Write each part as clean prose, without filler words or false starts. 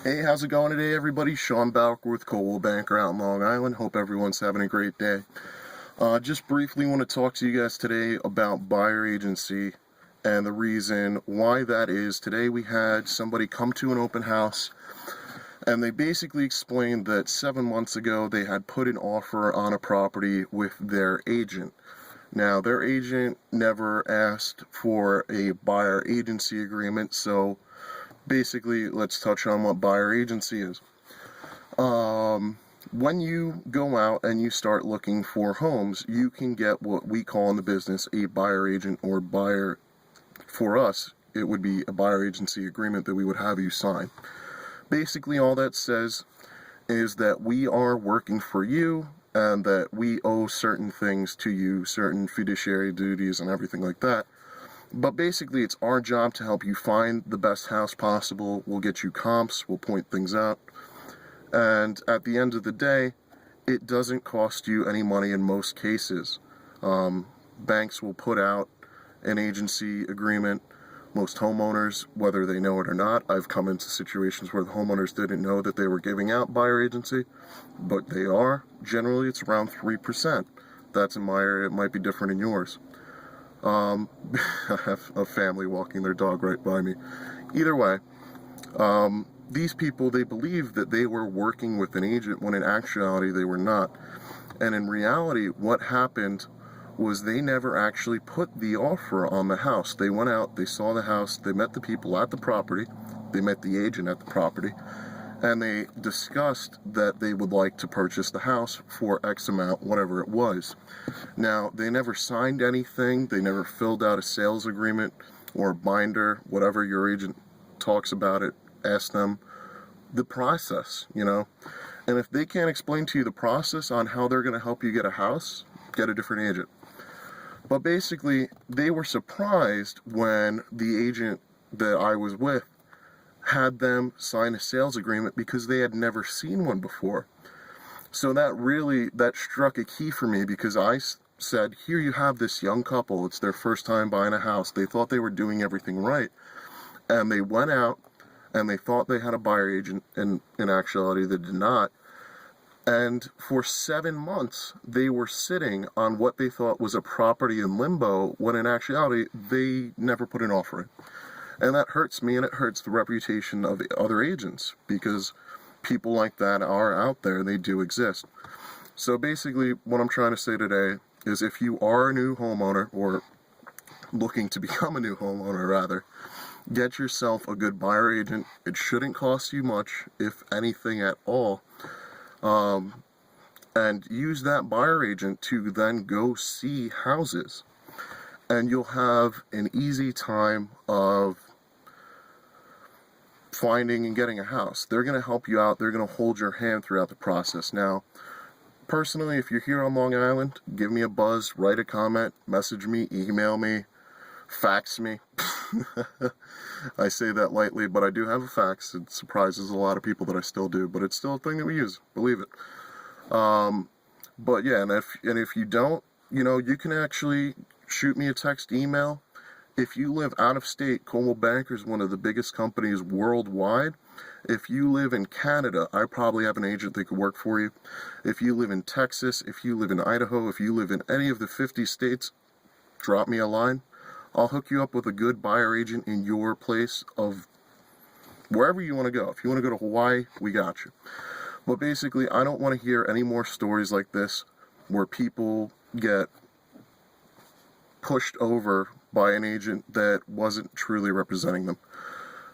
Hey, how's it going today, everybody? Sean Bowker with Coldwell Banker out in Long Island. Hope everyone's having a great day. Just briefly want to talk to you guys today about buyer agency and the reason why that is. Today we had somebody come to an open house and they basically explained that 7 months ago they had put an offer on a property with their agent. Now, their agent never asked for a buyer agency agreement, so basically, let's touch on what buyer agency is. When you go out and you start looking for homes, you can get what we call in the business a buyer agent or buyer. For us, it would be a buyer agency agreement that we would have you sign. Basically, all that says is that we are working for you and that we owe certain things to you, certain fiduciary duties and everything like that. But basically, it's our job to help you find the best house possible. We'll get you comps, we'll point things out. And at the end of the day, it doesn't cost you any money in most cases. Banks will put out an agency agreement. Most homeowners, whether they know it or not, I've come into situations where the homeowners didn't know that they were giving out buyer agency, but they are. Generally, it's around 3%. That's in my area. It might be different in yours. I have a family walking their dog right by me. Either way, these people, they believed that they were working with an agent when in actuality they were not. And in reality, what happened was they never actually put the offer on the house. They went out, they saw the house, they met the people at the property, they met the agent at the property, and they discussed that they would like to purchase the house for X amount, whatever it was. Now, they never signed anything, they never filled out a sales agreement or a binder, whatever your agent talks about it, ask them the process, And if they can't explain to you the process on how they're going to help you get a house, get a different agent. But basically, they were surprised when the agent that I was with had them sign a sales agreement because they had never seen one before. So that struck a key for me because I said, here you have this young couple, it's their first time buying a house. They thought they were doing everything right. And they went out and they thought they had a buyer agent, and in actuality they did not. And for 7 months, they were sitting on what they thought was a property in limbo, when in actuality, they never put an offer in. And that hurts me, and it hurts the reputation of the other agents, because people like that are out there, they do exist. So basically, what I'm trying to say today is if you are a new homeowner, or looking to become a new homeowner rather, get yourself a good buyer agent. It shouldn't cost you much, if anything at all. And use that buyer agent to then go see houses. And you'll have an easy time of finding and getting a house. They're going to help you out. They're going to hold your hand throughout the process. Now, personally, if you're here on Long Island, give me a buzz, write a comment, message me, email me, fax me. I say that lightly, but I do have a fax. It surprises a lot of people that I still do, but it's still a thing that we use, believe it. But yeah, and if you don't, you can actually shoot me a text, email. If you live out of state, Coldwell Banker is one of the biggest companies worldwide. If you live in Canada, I probably have an agent that could work for you. If you live in Texas, if you live in Idaho, if you live in any of the 50 states, drop me a line. I'll hook you up with a good buyer agent in your place of wherever you want to go. If you want to go to Hawaii, we got you. But basically, I don't want to hear any more stories like this where people get pushed over by an agent that wasn't truly representing them.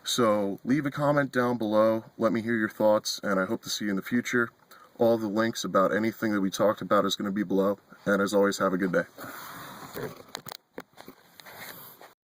So leave a comment down below. Let me hear your thoughts, and I hope to see you in the future. All the links about anything that we talked about is going to be below. And as always, have a good day.